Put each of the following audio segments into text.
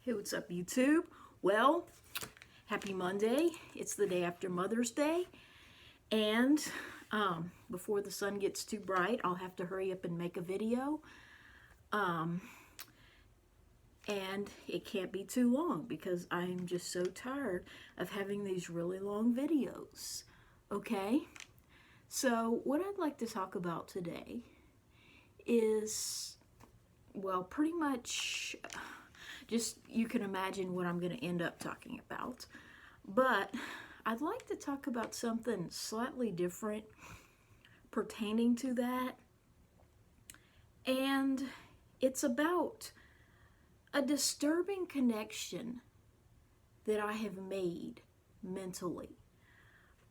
Hey, what's up, YouTube? Well, happy Monday. It's the day after Mother's Day. And before the sun gets too bright, I'll have to hurry up and make a video. And it can't be too long because I'm just so tired of having these really long videos. Okay? So, what I'd like to talk about today is, well, pretty much just you can imagine what I'm going to end up talking about. But I'd like to talk about something slightly different pertaining to that. And it's about a disturbing connection that I have made mentally.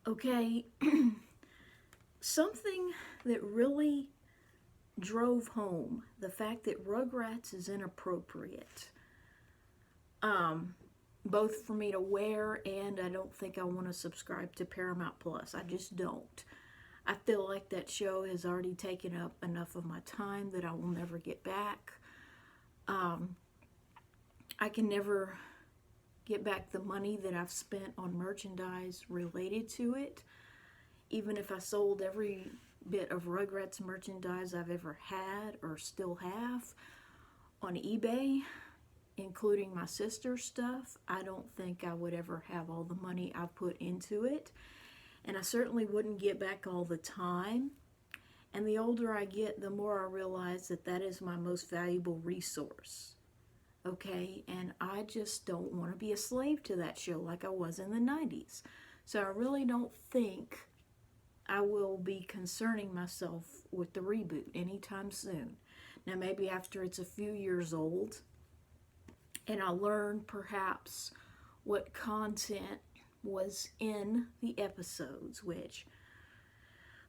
Okay? Something that really drove home the fact that Rugrats is inappropriate. Both for me to wear, and I don't think I want to subscribe to Paramount Plus. I just don't. I feel like that show has already taken up enough of my time that I will never get back. I can never get back the money that I've spent on merchandise related to it. Even if I sold every bit of Rugrats merchandise I've ever had or still have on eBay, including my sister's stuff, I don't think I would ever have all the money I put into it. And I certainly wouldn't get back all the time. And the older I get, the more I realize that that is my most valuable resource. Okay? And I just don't want to be a slave to that show like I was in the 90s. So I really don't think I will be concerning myself with the reboot anytime soon. Now, maybe after it's a few years old, and I learned perhaps what content was in the episodes, which,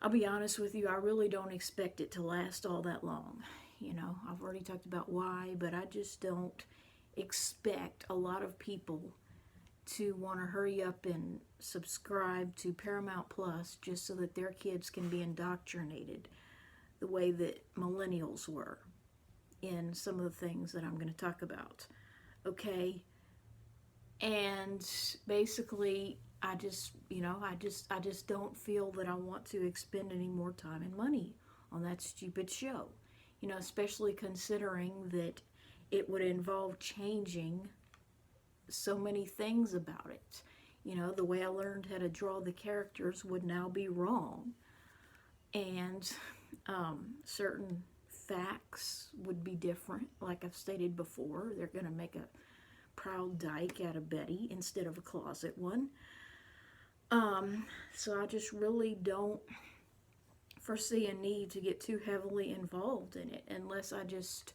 I'll be honest with you, I really don't expect it to last all that long. You know, I've already talked about why, but I just don't expect a lot of people to want to hurry up and subscribe to Paramount Plus just so that their kids can be indoctrinated the way that millennials were in some of the things that I'm going to talk about. Okay? And basically, I just don't feel that I want to expend any more time and money on that stupid show. You know, especially considering that it would involve changing so many things about it. You know, the way I learned how to draw the characters would now be wrong. And certain facts would be different. Like I've stated before, they're going to make a proud dyke out of Betty instead of a closet one. So I just really don't foresee a need to get too heavily involved in it unless I just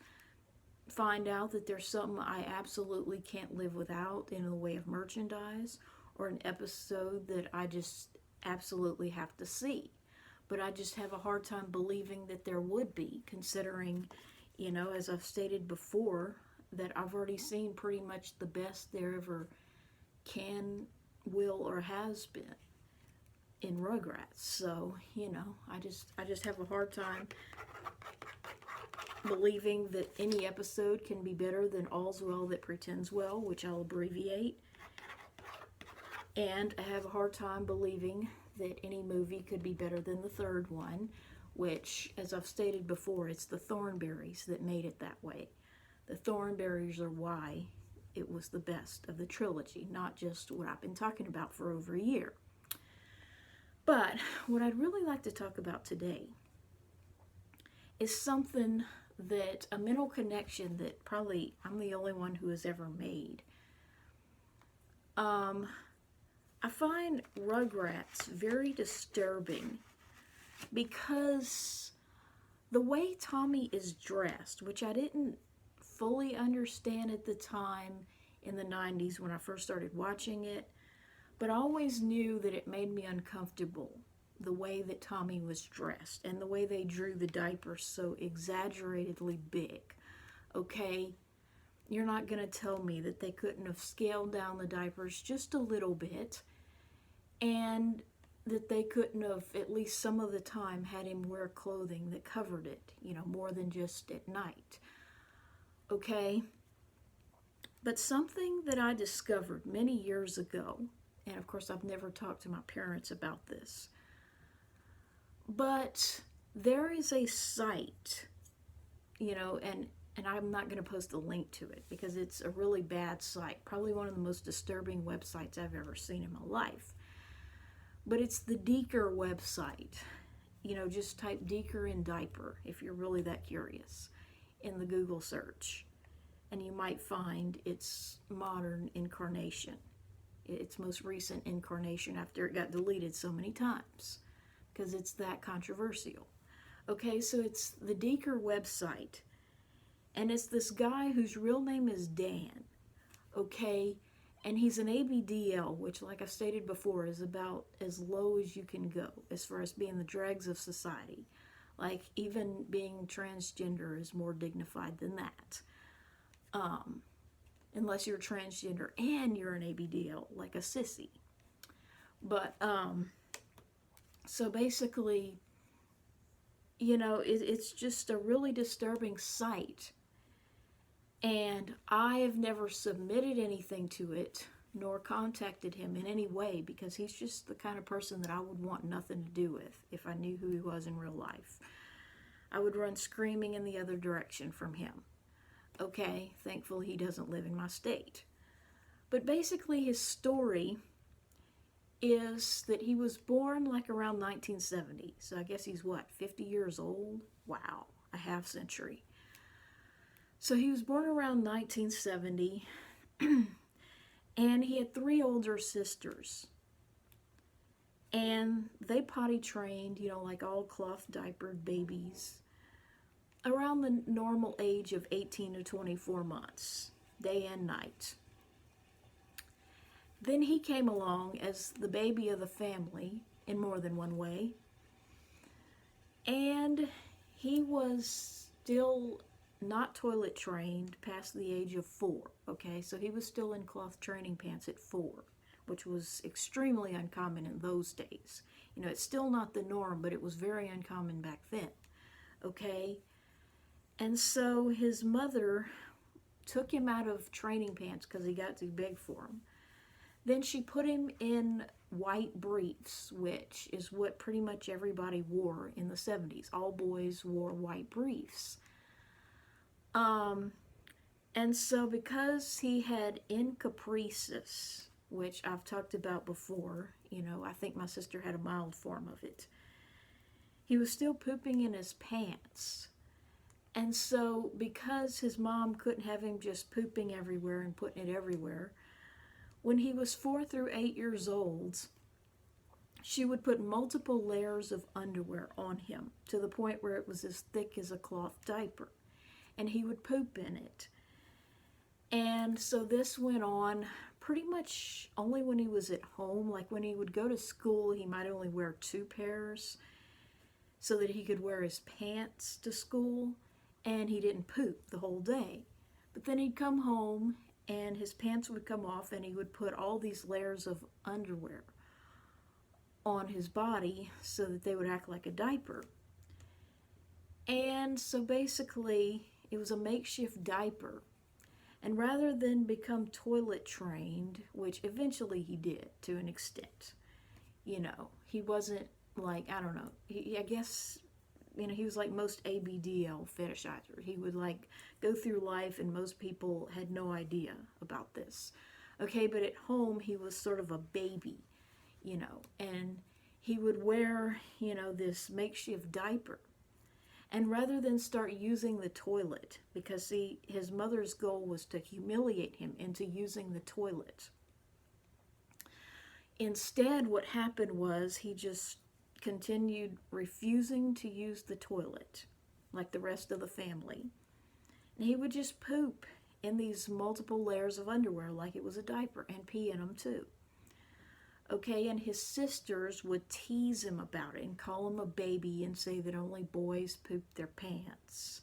find out that there's something I absolutely can't live without in the way of merchandise or an episode that I just absolutely have to see. But I just have a hard time believing that there would be, considering, you know, as I've stated before, that I've already seen pretty much the best there ever can, will, or has been in Rugrats. So, you know, I just have a hard time believing that any episode can be better than All's Well That Pretends Well, which I'll abbreviate. And I have a hard time believing that any movie could be better than the third one, which, as I've stated before, it's the Thornberrys that made it that way. The Thornberrys are why it was the best of the trilogy, not just what I've been talking about for over a year. But what I'd really like to talk about today is something that, a mental connection that probably I'm the only one who has ever made. I find Rugrats very disturbing because the way Tommy is dressed, which I didn't fully understand at the time in the 90s when I first started watching it, but I always knew that it made me uncomfortable, the way that Tommy was dressed and the way they drew the diapers so exaggeratedly big. Okay? You're not going to tell me that they couldn't have scaled down the diapers just a little bit and that they couldn't have, at least some of the time, had him wear clothing that covered it, you know, more than just at night. Okay? But something that I discovered many years ago, and of course I've never talked to my parents about this, but there is a site, and I'm not going to post a link to it because it's a really bad site, probably one of the most disturbing websites I've ever seen in my life. But it's the Diaper website. Just type Diaper in diaper if you're really that curious in the Google search, and you might find its modern incarnation, its most recent incarnation after it got deleted so many times because it's that controversial. Okay, so it's the Diaper website, and it's this guy whose real name is Dan, okay, and he's an ABDL, which, like I've stated before, is about as low as you can go as far as being the dregs of society. Like, even being transgender is more dignified than that. Unless you're transgender and you're an ABDL, like a sissy. But, so basically, it's just a really disturbing sight. And I have never submitted anything to it, nor contacted him in any way, because he's just the kind of person that I would want nothing to do with if I knew who he was in real life. I would run screaming in the other direction from him. Okay, thankfully he doesn't live in my state. But basically his story is that he was born like around 1970. So I guess he's 50 years old? Wow, a half century. So he was born around 1970, and he had 3 older sisters. And they potty trained, like all cloth diapered babies, around the normal age of 18 to 24 months, day and night. Then he came along as the baby of the family in more than one way, and he was still not toilet trained past the age of 4, okay? So he was still in cloth training pants at 4, which was extremely uncommon in those days. It's still not the norm, but it was very uncommon back then, okay? And so his mother took him out of training pants because he got too big for him. Then she put him in white briefs, which is what pretty much everybody wore in the 70s. All boys wore white briefs. And so because he had encapricis, which I've talked about before, I think my sister had a mild form of it, he was still pooping in his pants. And so because his mom couldn't have him just pooping everywhere and putting it everywhere, when he was 4 through 8 years old, she would put multiple layers of underwear on him to the point where it was as thick as a cloth diaper. And he would poop in it. And so this went on pretty much only when he was at home. Like when he would go to school, he might only wear 2 pairs so that he could wear his pants to school, and he didn't poop the whole day. But then he'd come home and his pants would come off, and he would put all these layers of underwear on his body so that they would act like a diaper. And so basically, it was a makeshift diaper. And rather than become toilet trained, which eventually he did to an extent, he wasn't like, I don't know, I guess, he was like most ABDL fetishizer. He would go through life and most people had no idea about this. Okay, but at home he was sort of a baby, and he would wear, this makeshift diaper. And rather than start using the toilet, because see, his mother's goal was to humiliate him into using the toilet. Instead, what happened was he just continued refusing to use the toilet, like the rest of the family. And he would just poop in these multiple layers of underwear like it was a diaper, and pee in them too. Okay, and his sisters would tease him about it and call him a baby and say that only boys poop their pants.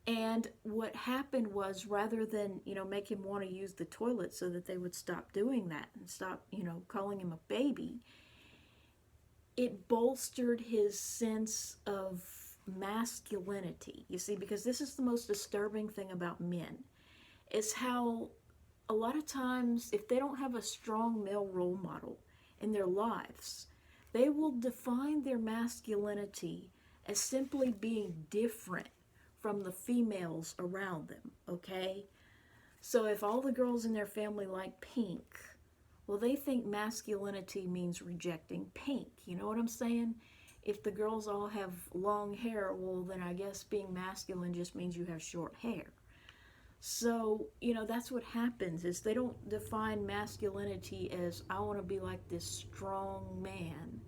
And what happened was, rather than, make him want to use the toilet so that they would stop doing that and stop, calling him a baby, it bolstered his sense of masculinity. You see, because this is the most disturbing thing about men, is how a lot of times, if they don't have a strong male role model in their lives, they will define their masculinity as simply being different from the females around them, okay? So if all the girls in their family like pink, well, they think masculinity means rejecting pink. You know what I'm saying? If the girls all have long hair, well, then I guess being masculine just means you have short hair. So, that's what happens, is they don't define masculinity as, I want to be like this strong man,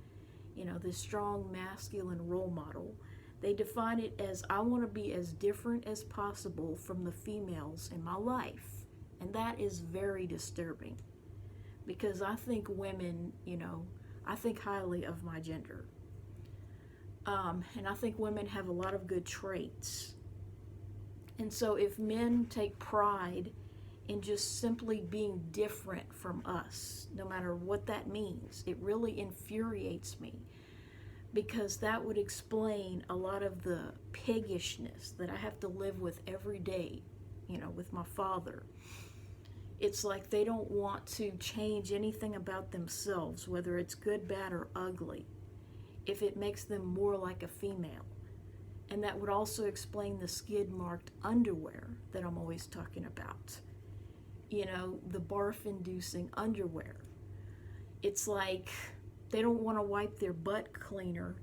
this strong masculine role model. They define it as, I want to be as different as possible from the females in my life. And that is very disturbing, because I think women, I think highly of my gender. And I think women have a lot of good traits. And so if men take pride in just simply being different from us, no matter what that means, it really infuriates me, because that would explain a lot of the piggishness that I have to live with every day, with my father. It's like they don't want to change anything about themselves, whether it's good, bad, or ugly, if it makes them more like a female. And that would also explain the skid-marked underwear that I'm always talking about. The barf-inducing underwear. It's like they don't want to wipe their butt cleaner,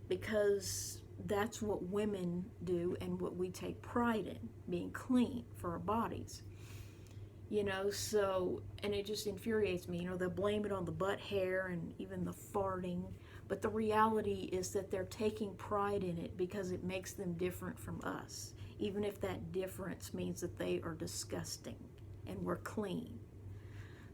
because that's what women do and what we take pride in, being clean for our bodies. So, and it just infuriates me. They'll blame it on the butt hair and even the farting. But the reality is that they're taking pride in it because it makes them different from us, even if that difference means that they are disgusting and we're clean.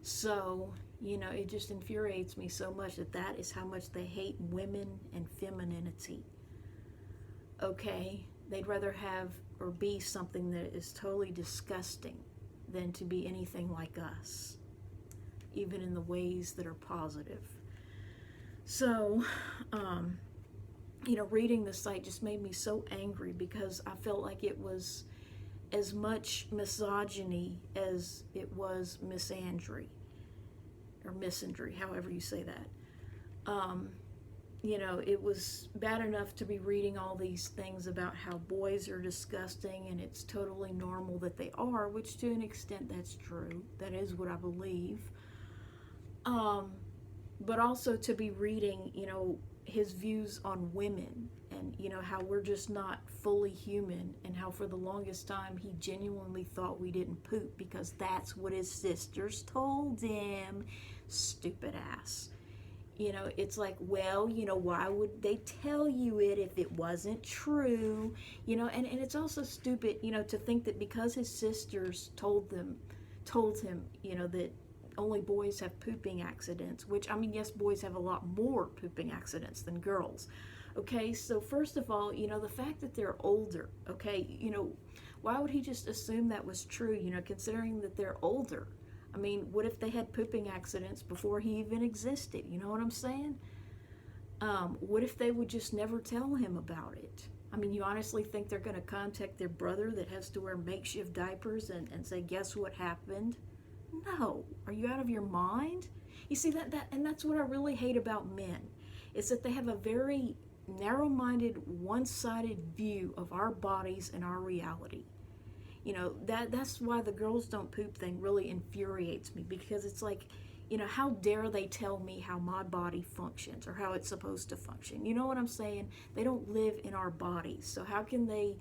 So, it just infuriates me so much that is how much they hate women and femininity. Okay? They'd rather have or be something that is totally disgusting than to be anything like us, even in the ways that are positive. So, reading the site just made me so angry, because I felt like it was as much misogyny as it was misandry, or misandry, however you say that. It was bad enough to be reading all these things about how boys are disgusting and it's totally normal that they are, which to an extent that's true. That is what I believe. But also to be reading, his views on women, and, how we're just not fully human, and how for the longest time he genuinely thought we didn't poop because that's what his sisters told him. Stupid ass. It's like, well, why would they tell you it if it wasn't true? And it's also stupid, to think that because his sisters told him, that only boys have pooping accidents, which, yes, boys have a lot more pooping accidents than girls. Okay, so first of all, the fact that they're older, okay, why would he just assume that was true, considering that they're older? What if they had pooping accidents before he even existed? You know what I'm saying? What if they would just never tell him about it? You honestly think they're going to contact their brother that has to wear makeshift diapers and say, guess what happened? No. Are you out of your mind? You see, and that's what I really hate about men, is that they have a very narrow-minded, one-sided view of our bodies and our reality. That's why the girls don't poop thing really infuriates me, because it's like, how dare they tell me how my body functions or how it's supposed to function? You know what I'm saying? They don't live in our bodies, so how can they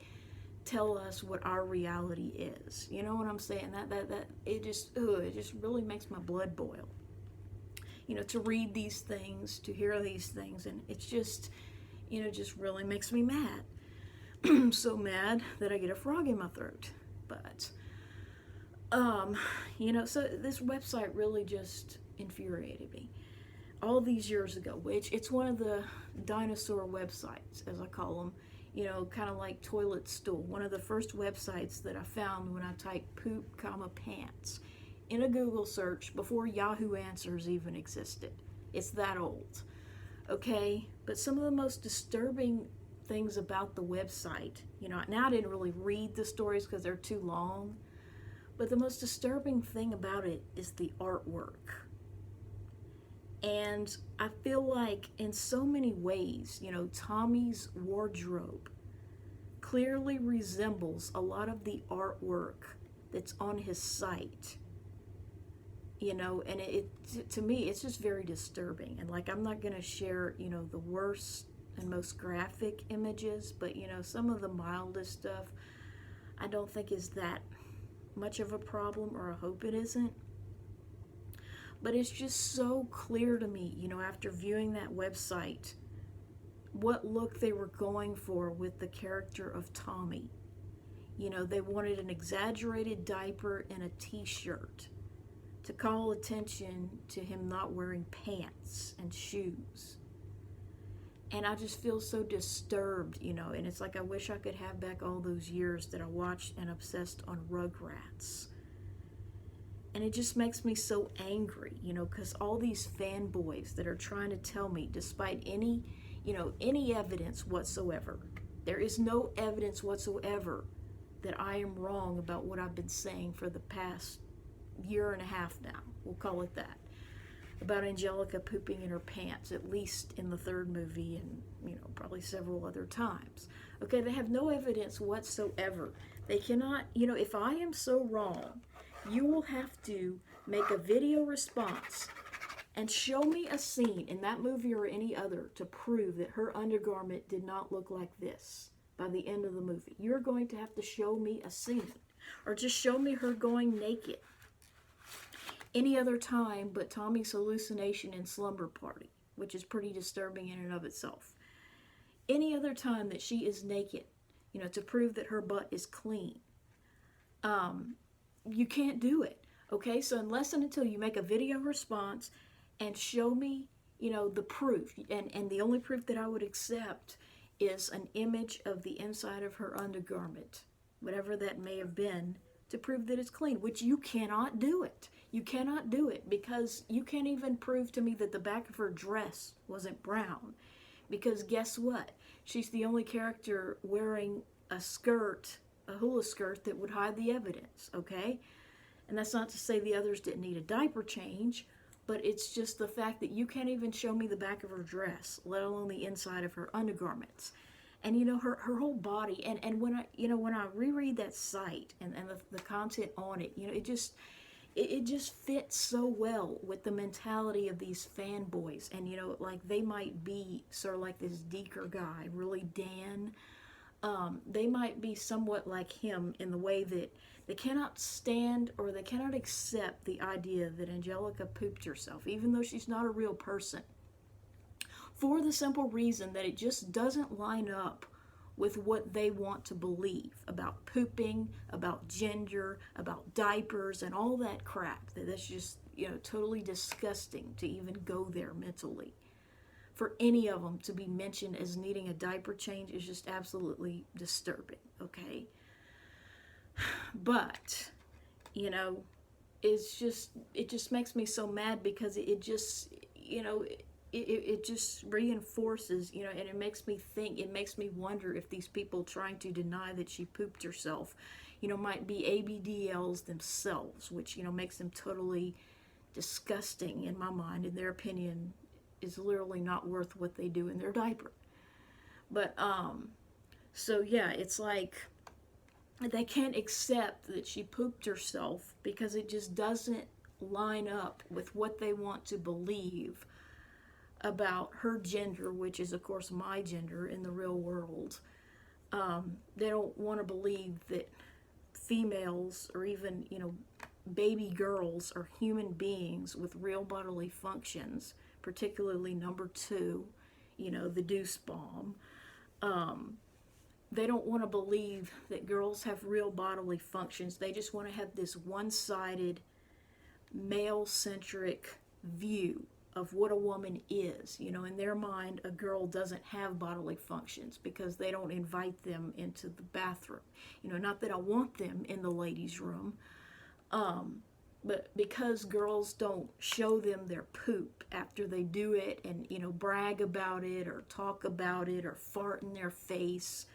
tell us what our reality is? You know what I'm saying? That it just really makes my blood boil. To read these things, to hear these things, and it's just, just really makes me mad. So mad that I get a frog in my throat. But, so this website really just infuriated me all these years ago, which it's one of the dinosaur websites, as I call them, kind of like Toilet Stool. One of the first websites that I found when I typed poop, pants in a Google search before Yahoo Answers even existed. It's that old. Okay? But some of the most disturbing things about the website, now I didn't really read the stories because they're too long, but the most disturbing thing about it is the artwork. And I feel like in so many ways, Tommy's wardrobe clearly resembles a lot of the artwork that's on his site. And it to me, it's just very disturbing. And like, I'm not going to share, the worst and most graphic images, but some of the mildest stuff I don't think is that much of a problem, or I hope it isn't. But it's just so clear to me, after viewing that website, what look they were going for with the character of Tommy. They wanted an exaggerated diaper and a t-shirt to call attention to him not wearing pants and shoes. And I just feel so disturbed, and it's like I wish I could have back all those years that I watched and obsessed on Rugrats. And it just makes me so angry, because all these fanboys that are trying to tell me, despite any evidence whatsoever, there is no evidence whatsoever that I am wrong about what I've been saying for the past year and a half now, we'll call it that, about Angelica pooping in her pants, at least in the third movie, and probably several other times. Okay, they have no evidence whatsoever. They cannot, if I am so wrong, you will have to make a video response and show me a scene in that movie or any other to prove that her undergarment did not look like this by the end of the movie. You're going to have to show me a scene, or just show me her going naked any other time but Tommy's hallucination in Slumber Party, which is pretty disturbing in and of itself. Any other time that she is naked, to prove that her butt is clean. You can't do it, okay? So unless and until you make a video response and show me, the proof, and the only proof that I would accept is an image of the inside of her undergarment, whatever that may have been, to prove that it's clean, which you cannot do it. You cannot do it, because you can't even prove to me that the back of her dress wasn't brown, because guess what? She's the only character wearing a skirt, a hula skirt, that would hide the evidence, okay? And that's not to say the others didn't need a diaper change, but it's just the fact that you can't even show me the back of her dress, let alone the inside of her undergarments. And her whole body, and when I reread that site and the content on it, it just fits so well with the mentality of these fanboys. And like, they might be sort of like this Deeker guy, really Dan. They might be somewhat like him in the way that they cannot stand, or they cannot accept the idea that Angelica pooped herself, even though she's not a real person, for the simple reason that it just doesn't line up with what they want to believe about pooping, about gender, about diapers, and all that crap. That's just, totally disgusting to even go there mentally. For any of them to be mentioned as needing a diaper change is just absolutely disturbing, okay? But, it just makes me so mad, because it just reinforces, and it makes me think, it makes me wonder if these people trying to deny that she pooped herself, might be ABDLs themselves, which, makes them totally disgusting in my mind. In their opinion, is literally not worth what they do in their diaper. But, so yeah, it's like, they can't accept that she pooped herself, because it just doesn't line up with what they want to believe about her gender, which is, of course, my gender in the real world. They don't want to believe that females, or even, baby girls, are human beings with real bodily functions, particularly number 2, the deuce bomb. They don't want to believe that girls have real bodily functions. They just want to have this one-sided, male-centric view of what a woman is. In their mind, a girl doesn't have bodily functions because they don't invite them into the bathroom. Not that I want them in the ladies' room, But because girls don't show them their poop after they do it and, brag about it or talk about it or fart in their face,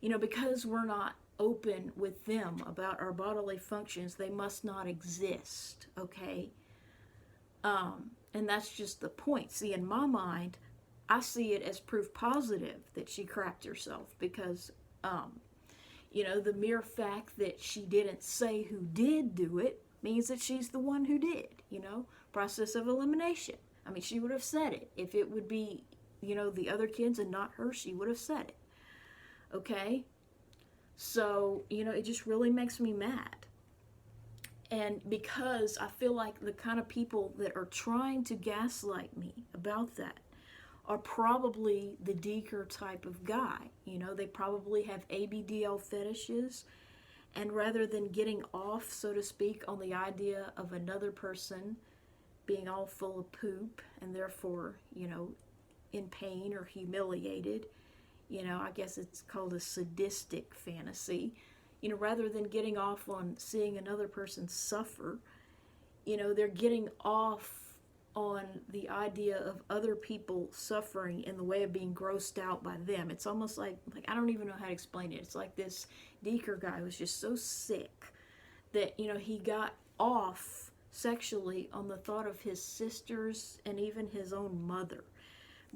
because we're not open with them about our bodily functions, they must not exist, okay? And that's just the point. See, in my mind, I see it as proof positive that she crapped herself because, the mere fact that she didn't say who did do it means that she's the one who did, process of elimination. I mean, she would have said it. If it would be, the other kids and not her, she would have said it. Okay? So, it just really makes me mad. And because I feel like the kind of people that are trying to gaslight me about that are probably the deeker type of guy. They probably have ABDL fetishes. And rather than getting off, so to speak, on the idea of another person being all full of poop and therefore, in pain or humiliated, I guess it's called a sadistic fantasy. Rather than getting off on seeing another person suffer, they're getting off on the idea of other people suffering in the way of being grossed out by them. It's almost like I don't even know how to explain it. It's like this Deeker guy was just so sick that, he got off sexually on the thought of his sisters and even his own mother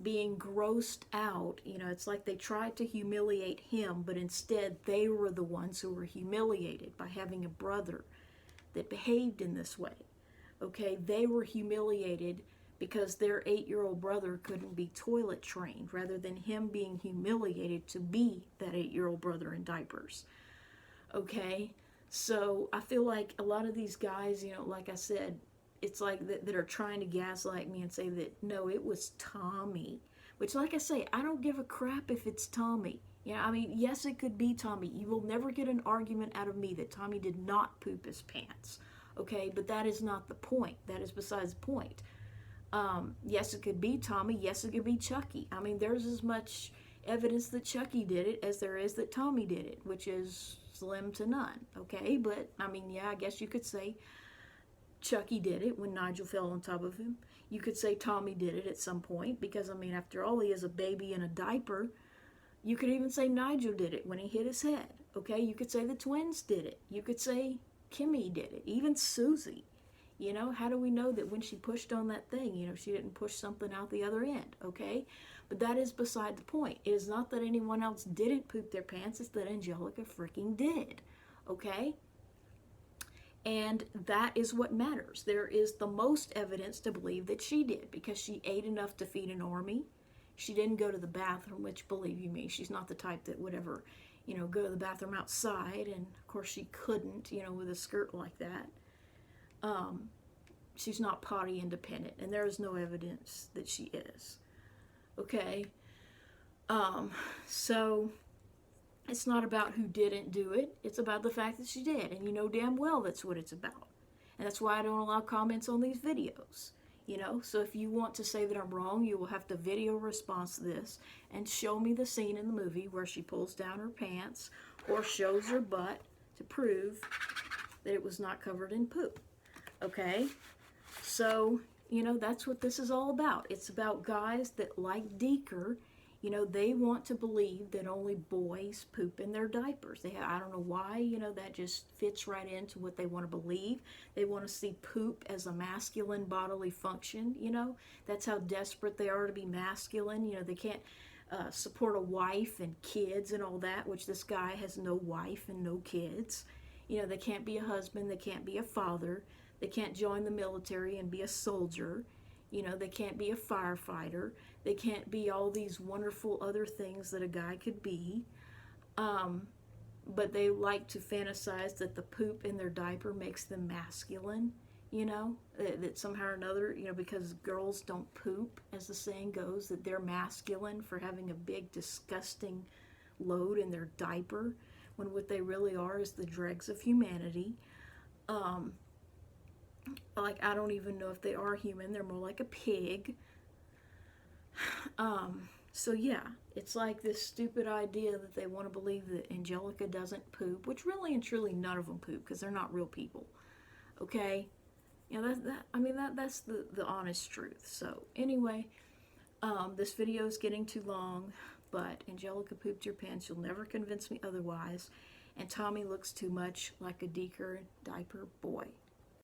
being grossed out. It's like they tried to humiliate him, but instead they were the ones who were humiliated by having a brother that behaved in this way. Okay, they were humiliated because their 8-year-old brother couldn't be toilet trained, rather than him being humiliated to be that 8-year-old brother in diapers. Okay, so I feel like a lot of these guys, like I said, it's like that are trying to gaslight me and say that, no, it was Tommy. Which, like I say, I don't give a crap if it's Tommy. Yes, it could be Tommy. You will never get an argument out of me that Tommy did not poop his pants. Okay, but that is not the point. That is besides the point. Yes, it could be Tommy. Yes, it could be Chucky. There's as much evidence that Chucky did it as there is that Tommy did it, which is slim to none. Okay, but, yeah, I guess you could say Chucky did it when Nigel fell on top of him. You could say Tommy did it at some point because, after all, he is a baby in a diaper. You could even say Nigel did it when he hit his head. Okay, you could say the twins did it. You could say Kimmy did it. Even Susie. How do we know that when she pushed on that thing, she didn't push something out the other end? Okay, but that is beside the point. It is not that anyone else didn't poop their pants. It's that Angelica freaking did. Okay? And that is what matters. There is the most evidence to believe that she did because she ate enough to feed an army. She didn't go to the bathroom, which, believe you me, she's not the type that would ever, go to the bathroom outside. And, of course, she couldn't, with a skirt like that. She's not potty independent, and there is no evidence that she is. Okay? So it's not about who didn't do it. It's about the fact that she did. And you know damn well that's what it's about. And that's why I don't allow comments on these videos. So if you want to say that I'm wrong, you will have to video response this and show me the scene in the movie where she pulls down her pants or shows her butt to prove that it was not covered in poop. Okay? So, that's what this is all about. It's about guys that, like Deeker, they want to believe that only boys poop in their diapers. I don't know why, that just fits right into what they want to believe. They want to see poop as a masculine bodily function, That's how desperate they are to be masculine. They can't support a wife and kids and all that, which this guy has no wife and no kids. They can't be a husband. They can't be a father. They can't join the military and be a soldier. They can't be a firefighter. They can't be all these wonderful other things that a guy could be. But they like to fantasize that the poop in their diaper makes them masculine, that somehow or another, because girls don't poop, as the saying goes, that they're masculine for having a big, disgusting load in their diaper, when what they really are is the dregs of humanity. I don't even know if they are human. They're more like a pig. So yeah, it's like this stupid idea that they want to believe that Angelica doesn't poop, which really and truly none of them poop because they're not real people. Okay? You know, that's the honest truth. So anyway, this video is getting too long, but Angelica pooped your pants. You'll never convince me otherwise. And Tommy looks too much like a diaper boy.